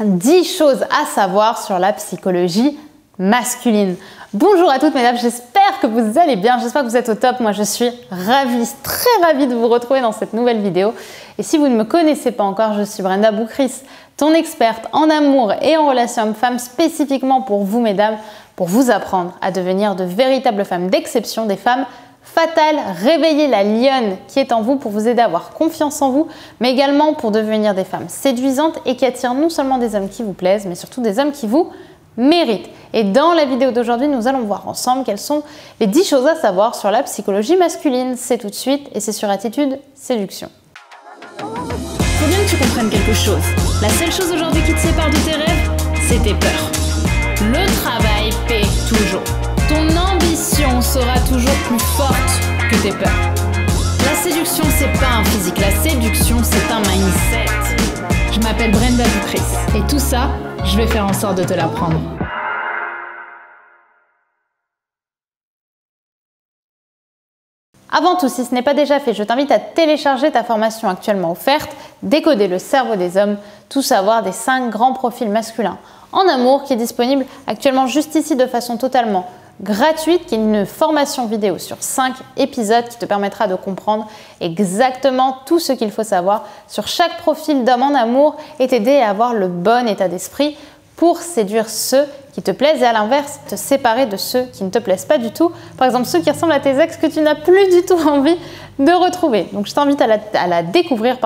10 choses à savoir sur la psychologie masculine. Bonjour à toutes mesdames, j'espère que vous allez bien, j'espère que vous êtes au top. Moi je suis ravie, très ravie de vous retrouver dans cette nouvelle vidéo. Et si vous ne me connaissez pas encore, je suis Brenda Boukris, ton experte en amour et en relations hommes-femmes, spécifiquement pour vous mesdames, pour vous apprendre à devenir de véritables femmes d'exception, des femmes fatales, réveiller la lionne qui est en vous pour vous aider à avoir confiance en vous, mais également pour devenir des femmes séduisantes et qui attirent non seulement des hommes qui vous plaisent, mais surtout des hommes qui vous méritent. Et dans la vidéo d'aujourd'hui, nous allons voir ensemble quelles sont les 10 choses à savoir sur la psychologie masculine. C'est tout de suite et c'est sur Attitude Séduction. Faut bien que tu comprennes quelque chose. La seule chose aujourd'hui qui te sépare de tes rêves, c'est tes peurs. Le travail paie toujours. Ton ambition sera toujours plus forte que tes peurs. La séduction, c'est pas un physique. La séduction, c'est un mindset. Je m'appelle Brenda Boukris. Et tout ça, je vais faire en sorte de te l'apprendre. Avant tout, si ce n'est pas déjà fait, je t'invite à télécharger ta formation actuellement offerte, Décoder le cerveau des hommes, tout savoir des 5 grands profils masculins en amour, qui est disponible actuellement juste ici de façon totalement gratuite, qui est une formation vidéo sur 5 épisodes qui te permettra de comprendre exactement tout ce qu'il faut savoir sur chaque profil d'homme en amour et t'aider à avoir le bon état d'esprit pour séduire ceux qui te plaisent et à l'inverse, te séparer de ceux qui ne te plaisent pas du tout. Par exemple, ceux qui ressemblent à tes ex que tu n'as plus du tout envie de retrouver. Donc, je t'invite à la découvrir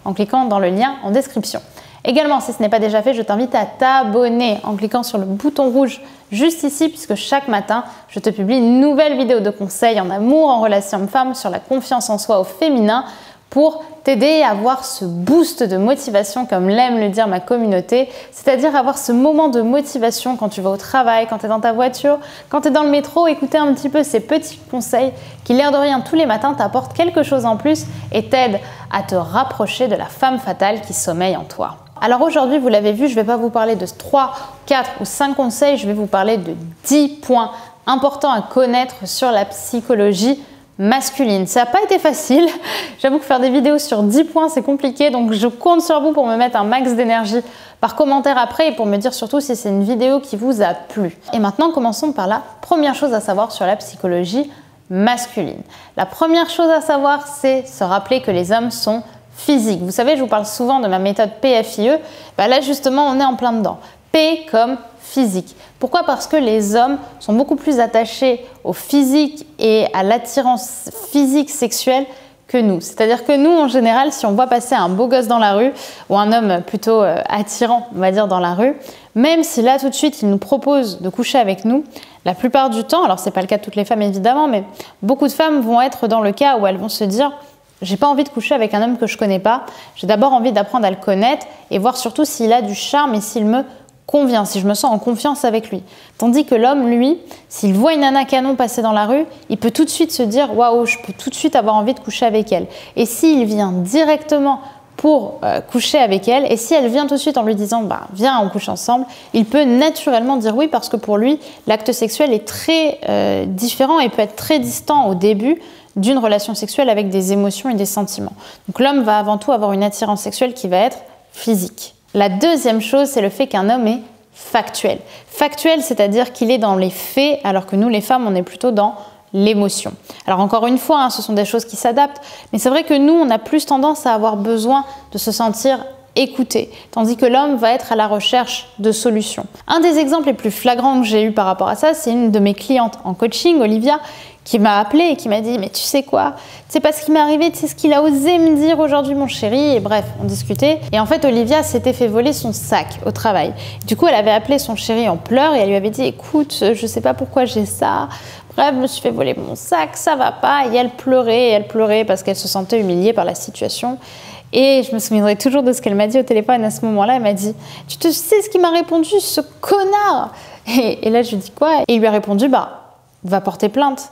en cliquant dans le lien en description. Également, si ce n'est pas déjà fait, je t'invite à t'abonner en cliquant sur le bouton rouge juste ici, puisque chaque matin, je te publie une nouvelle vidéo de conseils en amour, en relation homme-femme, sur la confiance en soi au féminin, pour t'aider à avoir ce boost de motivation, comme l'aime le dire ma communauté, c'est-à-dire avoir ce moment de motivation quand tu vas au travail, quand tu es dans ta voiture, quand tu es dans le métro, écouter un petit peu ces petits conseils qui, l'air de rien, tous les matins t'apportent quelque chose en plus et t'aident à te rapprocher de la femme fatale qui sommeille en toi. Alors aujourd'hui, vous l'avez vu, je ne vais pas vous parler de 3, 4 ou 5 conseils, je vais vous parler de 10 points importants à connaître sur la psychologie masculine. Ça n'a pas été facile. J'avoue que faire des vidéos sur 10 points, c'est compliqué. Donc, je compte sur vous pour me mettre un max d'énergie par commentaire après et pour me dire surtout si c'est une vidéo qui vous a plu. Et maintenant, commençons par la première chose à savoir sur la psychologie masculine. La première chose à savoir, c'est se rappeler que les hommes sont physiques. Vous savez, je vous parle souvent de ma méthode PFIE. Là, justement, on est en plein dedans. P comme physique. Pourquoi? Parce que les hommes sont beaucoup plus attachés au physique et à l'attirance physique sexuelle que nous. C'est-à-dire que nous, en général, si on voit passer un beau gosse dans la rue ou un homme plutôt attirant, on va dire, dans la rue, même si là, tout de suite, il nous propose de coucher avec nous, la plupart du temps, alors c'est pas le cas de toutes les femmes évidemment, mais beaucoup de femmes vont être dans le cas où elles vont se dire: j'ai pas envie de coucher avec un homme que je connais pas, j'ai d'abord envie d'apprendre à le connaître et voir surtout s'il a du charme et s'il me convient, si je me sens en confiance avec lui. Tandis que l'homme, lui, s'il voit une nana canon passer dans la rue, il peut tout de suite se dire: waouh, je peux tout de suite avoir envie de coucher avec elle. Et s'il vient directement pour coucher avec elle, et si elle vient tout de suite en lui disant bah viens on couche ensemble, il peut naturellement dire oui, parce que pour lui l'acte sexuel est très différent et peut être très distant au début d'une relation sexuelle avec des émotions et des sentiments. Donc l'homme va avant tout avoir une attirance sexuelle qui va être physique. La deuxième chose, c'est le fait qu'un homme est factuel. Factuel, c'est-à-dire qu'il est dans les faits, alors que nous, les femmes, on est plutôt dans l'émotion. Alors encore une fois, ce sont des choses qui s'adaptent, mais c'est vrai que nous, on a plus tendance à avoir besoin de se sentir écouté, tandis que l'homme va être à la recherche de solutions. Un des exemples les plus flagrants que j'ai eu par rapport à ça, c'est une de mes clientes en coaching, Olivia, qui m'a appelée et qui m'a dit: mais tu sais quoi, tu sais pas ce qui m'est arrivé, tu sais ce qu'il a osé me dire aujourd'hui mon chéri. Et bref, on discutait et en fait Olivia s'était fait voler son sac au travail. Du coup elle avait appelé son chéri en pleurs et elle lui avait dit: écoute, je sais pas pourquoi j'ai ça, bref, je me suis fait voler mon sac, ça va pas. Et elle pleurait parce qu'elle se sentait humiliée par la situation. Et je me souviendrai toujours de ce qu'elle m'a dit au téléphone à ce moment-là. Elle m'a dit: tu te sais ce qu'il m'a répondu, ce connard? Et là je lui dis quoi? Et il lui a répondu: bah va porter plainte.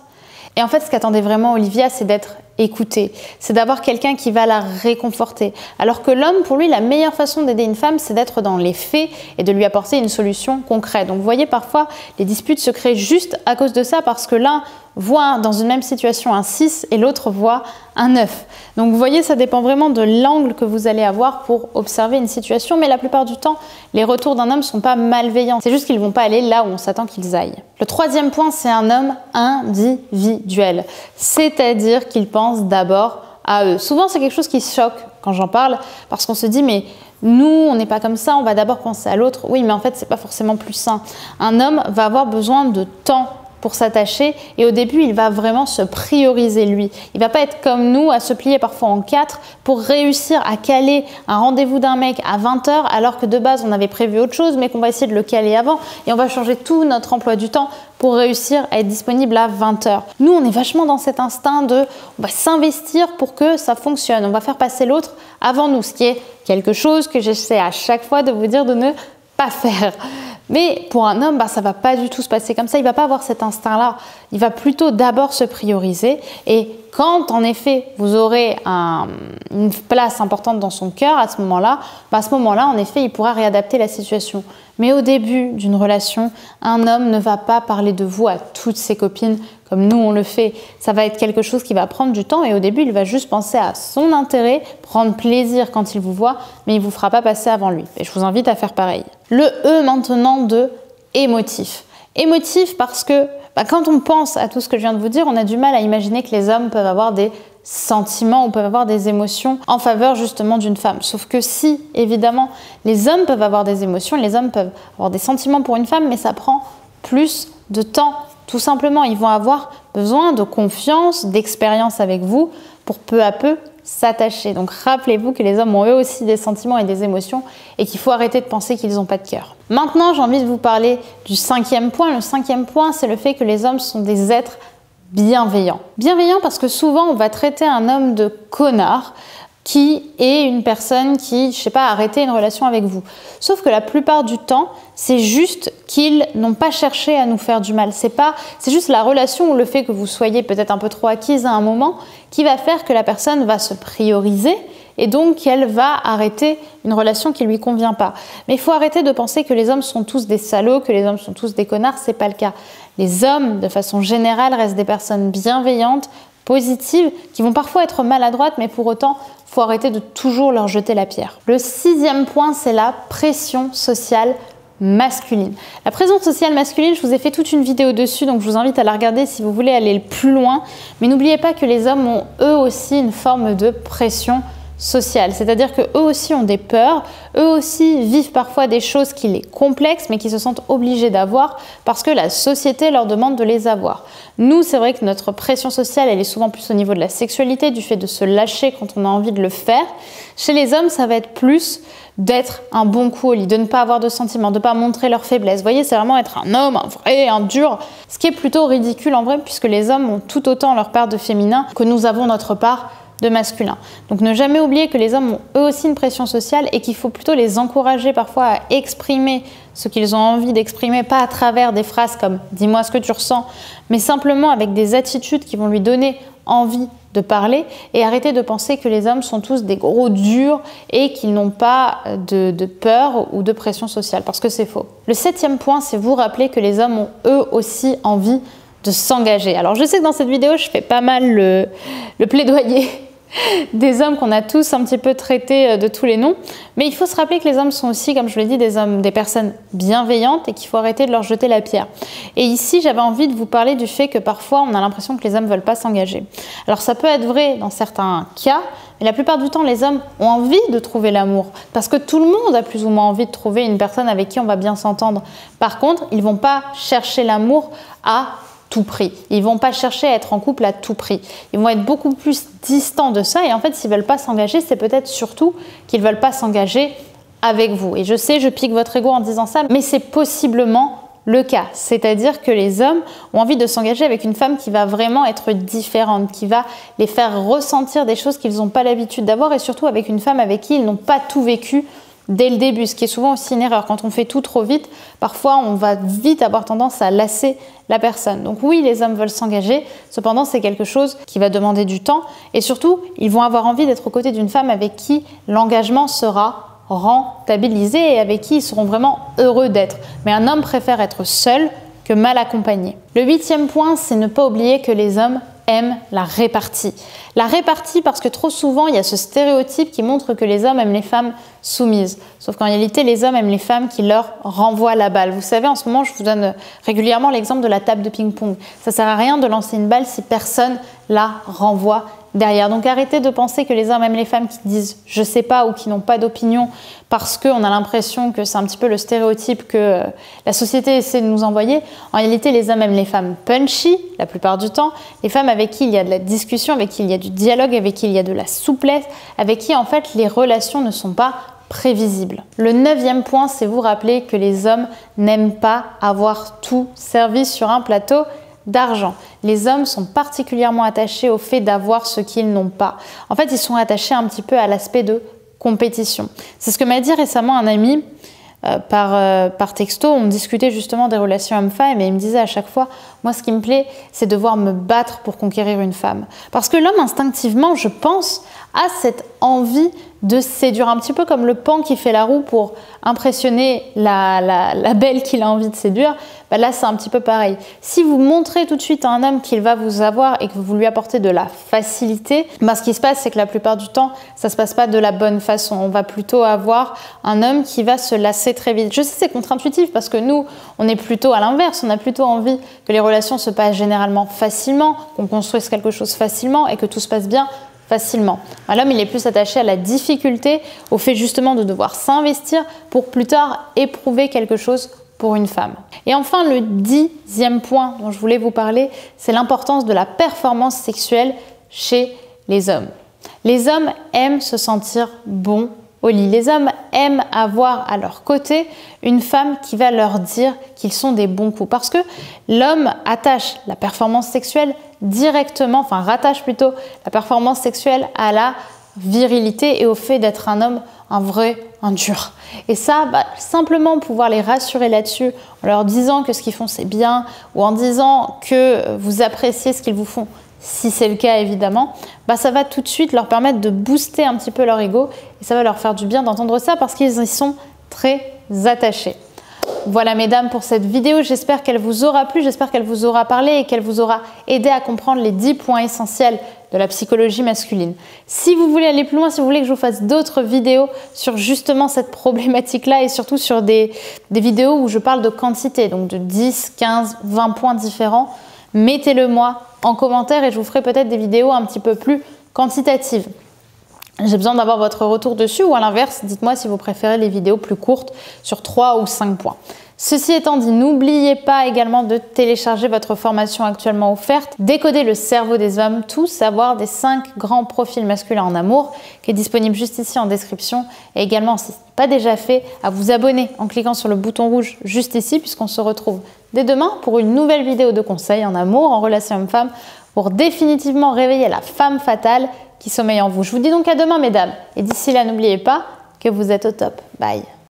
Et en fait, ce qu'attendait vraiment Olivia, c'est d'être écouter, c'est d'avoir quelqu'un qui va la réconforter. Alors que l'homme, pour lui, la meilleure façon d'aider une femme, c'est d'être dans les faits et de lui apporter une solution concrète. Donc vous voyez, parfois, les disputes se créent juste à cause de ça, parce que l'un voit dans une même situation un 6 et l'autre voit un 9. Donc vous voyez, ça dépend vraiment de l'angle que vous allez avoir pour observer une situation, mais la plupart du temps, les retours d'un homme ne sont pas malveillants. C'est juste qu'ils ne vont pas aller là où on s'attend qu'ils aillent. Le troisième point, c'est un homme individuel, c'est-à-dire qu'il pense d'abord à eux. Souvent, c'est quelque chose qui choque quand j'en parle, parce qu'on se dit, mais nous, on n'est pas comme ça, on va d'abord penser à l'autre. Oui, mais en fait, c'est pas forcément plus sain. Un homme va avoir besoin de temps pour s'attacher, et au début, il va vraiment se prioriser lui. Il va pas être comme nous à se plier parfois en 4 pour réussir à caler un rendez-vous d'un mec à 20 h, alors que de base, on avait prévu autre chose, mais qu'on va essayer de le caler avant, et on va changer tout notre emploi du temps pour réussir à être disponible à 20 h. Nous, on est vachement dans cet instinct de, on va s'investir pour que ça fonctionne, on va faire passer l'autre avant nous, ce qui est quelque chose que j'essaie à chaque fois de vous dire de ne pas faire. Mais pour un homme, ça ne va pas du tout se passer comme ça. Il ne va pas avoir cet instinct-là. Il va plutôt d'abord se prioriser. Et quand, en effet, vous aurez une place importante dans son cœur, à ce moment-là, en effet, il pourra réadapter la situation. Mais au début d'une relation, un homme ne va pas parler de vous à toutes ses copines comme nous on le fait. Ça va être quelque chose qui va prendre du temps, et au début, il va juste penser à son intérêt, prendre plaisir quand il vous voit, mais il ne vous fera pas passer avant lui. Et je vous invite à faire pareil. Le E maintenant de émotif. Émotif parce que quand on pense à tout ce que je viens de vous dire, on a du mal à imaginer que les hommes peuvent avoir des sentiments ou peuvent avoir des émotions en faveur justement d'une femme. Sauf que si, évidemment, les hommes peuvent avoir des émotions, les hommes peuvent avoir des sentiments pour une femme, mais ça prend plus de temps. Tout simplement, ils vont avoir besoin de confiance, d'expérience avec vous pour peu à peu s'attacher. Donc rappelez-vous que les hommes ont eux aussi des sentiments et des émotions, et qu'il faut arrêter de penser qu'ils n'ont pas de cœur. Maintenant, j'ai envie de vous parler du 5e point. Le 5e point, c'est le fait que les hommes sont des êtres bienveillants. Bienveillants parce que souvent, on va traiter un homme de connard qui est une personne qui, a arrêté une relation avec vous. Sauf que la plupart du temps, c'est juste qu'ils n'ont pas cherché à nous faire du mal. C'est juste la relation ou le fait que vous soyez peut-être un peu trop acquise à un moment qui va faire que la personne va se prioriser, et donc qu'elle va arrêter une relation qui ne lui convient pas. Mais il faut arrêter de penser que les hommes sont tous des salauds, que les hommes sont tous des connards, c'est pas le cas. Les hommes, de façon générale, restent des personnes bienveillantes, positives, qui vont parfois être maladroites, mais pour autant, il faut arrêter de toujours leur jeter la pierre. Le 6e point, c'est la pression sociale masculine. La pression sociale masculine, je vous ai fait toute une vidéo dessus, donc je vous invite à la regarder si vous voulez aller plus loin. Mais n'oubliez pas que les hommes ont eux aussi une forme de pression sociale, c'est-à-dire qu'eux aussi ont des peurs, eux aussi vivent parfois des choses qui les complexent, mais qui se sentent obligés d'avoir parce que la société leur demande de les avoir. Nous, c'est vrai que notre pression sociale, elle est souvent plus au niveau de la sexualité, du fait de se lâcher quand on a envie de le faire. Chez les hommes, ça va être plus d'être un bon coup au lit, de ne pas avoir de sentiments, de ne pas montrer leur faiblesse. Vous voyez, c'est vraiment être un homme, un vrai, un dur, ce qui est plutôt ridicule en vrai, puisque les hommes ont tout autant leur part de féminin que nous avons notre part de masculin. Donc ne jamais oublier que les hommes ont eux aussi une pression sociale, et qu'il faut plutôt les encourager parfois à exprimer ce qu'ils ont envie d'exprimer, pas à travers des phrases comme « dis-moi ce que tu ressens », mais simplement avec des attitudes qui vont lui donner envie de parler, et arrêter de penser que les hommes sont tous des gros durs et qu'ils n'ont pas de peur ou de pression sociale, parce que c'est faux. Le 7e point, c'est vous rappeler que les hommes ont eux aussi envie de s'engager. Alors je sais que dans cette vidéo, je fais pas mal le plaidoyer des hommes qu'on a tous un petit peu traités de tous les noms, mais il faut se rappeler que les hommes sont aussi, comme je l'ai dit, des personnes bienveillantes, et qu'il faut arrêter de leur jeter la pierre. Et ici, j'avais envie de vous parler du fait que parfois, on a l'impression que les hommes ne veulent pas s'engager. Alors ça peut être vrai dans certains cas, mais la plupart du temps, les hommes ont envie de trouver l'amour, parce que tout le monde a plus ou moins envie de trouver une personne avec qui on va bien s'entendre. Par contre, ils ne vont pas chercher l'amour à tout prix. Ils vont pas chercher à être en couple à tout prix. Ils vont être beaucoup plus distants de ça, et en fait, s'ils veulent pas s'engager, c'est peut-être surtout qu'ils veulent pas s'engager avec vous. Et je sais, je pique votre ego en disant ça, mais c'est possiblement le cas. C'est-à-dire que les hommes ont envie de s'engager avec une femme qui va vraiment être différente, qui va les faire ressentir des choses qu'ils n'ont pas l'habitude d'avoir, et surtout avec une femme avec qui ils n'ont pas tout vécu dès le début, ce qui est souvent aussi une erreur. Quand on fait tout trop vite, parfois on va vite avoir tendance à lasser la personne. Donc oui, les hommes veulent s'engager, cependant c'est quelque chose qui va demander du temps et surtout, ils vont avoir envie d'être aux côtés d'une femme avec qui l'engagement sera rentabilisé et avec qui ils seront vraiment heureux d'être. Mais un homme préfère être seul que mal accompagné. Le 8e point, c'est ne pas oublier que les hommes aiment la répartie. La répartie parce que trop souvent, il y a ce stéréotype qui montre que les hommes aiment les femmes soumises. Sauf qu'en réalité, les hommes aiment les femmes qui leur renvoient la balle. Vous savez, en ce moment, je vous donne régulièrement l'exemple de la table de ping-pong. Ça sert à rien de lancer une balle si personne la renvoie derrière. Donc arrêtez de penser que les hommes aiment les femmes qui disent « je sais pas » ou qui n'ont pas d'opinion parce qu'on a l'impression que c'est un petit peu le stéréotype que la société essaie de nous envoyer. En réalité, les hommes aiment les femmes punchy, la plupart du temps, les femmes avec qui il y a de la discussion, avec qui il y a du dialogue, avec qui il y a de la souplesse, avec qui en fait les relations ne sont pas prévisibles. Le 9e point, c'est vous rappeler que les hommes n'aiment pas avoir tout servi sur un plateau d'argent. Les hommes sont particulièrement attachés au fait d'avoir ce qu'ils n'ont pas. En fait, ils sont attachés un petit peu à l'aspect de compétition. C'est ce que m'a dit récemment un ami par texto. On discutait justement des relations hommes-femmes et il me disait à chaque fois, moi ce qui me plaît, c'est de devoir me battre pour conquérir une femme. Parce que l'homme, instinctivement, je pense, a cette envie de séduire, un petit peu comme le paon qui fait la roue pour impressionner la belle qu'il a envie de séduire. Ben là, c'est un petit peu pareil. Si vous montrez tout de suite à un homme qu'il va vous avoir et que vous lui apportez de la facilité, ben ce qui se passe, c'est que la plupart du temps, ça se passe pas de la bonne façon. On va plutôt avoir un homme qui va se lasser très vite. Je sais, c'est contre-intuitif parce que nous, on est plutôt à l'inverse. On a plutôt envie que les relations se passent généralement facilement, qu'on construise quelque chose facilement et que tout se passe bien facilement. L'homme, il est plus attaché à la difficulté, au fait justement de devoir s'investir pour plus tard éprouver quelque chose pour une femme. Et enfin, le 10e point dont je voulais vous parler, c'est l'importance de la performance sexuelle chez les hommes. Les hommes aiment se sentir bons au lit. Les hommes aiment avoir à leur côté une femme qui va leur dire qu'ils sont des bons coups. Parce que l'homme attache la performance sexuelle directement, enfin rattache plutôt la performance sexuelle à la virilité et au fait d'être un homme, un vrai, un dur. Et ça, simplement pouvoir les rassurer là-dessus en leur disant que ce qu'ils font c'est bien ou en disant que vous appréciez ce qu'ils vous font, si c'est le cas évidemment, ça va tout de suite leur permettre de booster un petit peu leur ego et ça va leur faire du bien d'entendre ça parce qu'ils y sont très attachés. Voilà mesdames pour cette vidéo, j'espère qu'elle vous aura plu, j'espère qu'elle vous aura parlé et qu'elle vous aura aidé à comprendre les 10 points essentiels de la psychologie masculine. Si vous voulez aller plus loin, si vous voulez que je vous fasse d'autres vidéos sur justement cette problématique-là et surtout sur des vidéos où je parle de quantité, donc de 10, 15, 20 points différents, mettez-le moi en commentaire et je vous ferai peut-être des vidéos un petit peu plus quantitatives. J'ai besoin d'avoir votre retour dessus ou à l'inverse, dites-moi si vous préférez les vidéos plus courtes sur 3 ou 5 points. Ceci étant dit, n'oubliez pas également de télécharger votre formation actuellement offerte, Décoder le cerveau des hommes, tout savoir des 5 grands profils masculins en amour, qui est disponible juste ici en description. Et également, si ce n'est pas déjà fait, à vous abonner en cliquant sur le bouton rouge juste ici, puisqu'on se retrouve dès demain pour une nouvelle vidéo de conseils en amour, en relation homme-femme, pour définitivement réveiller la femme fatale qui sommeille en vous. Je vous dis donc à demain mesdames, et d'ici là n'oubliez pas que vous êtes au top. Bye.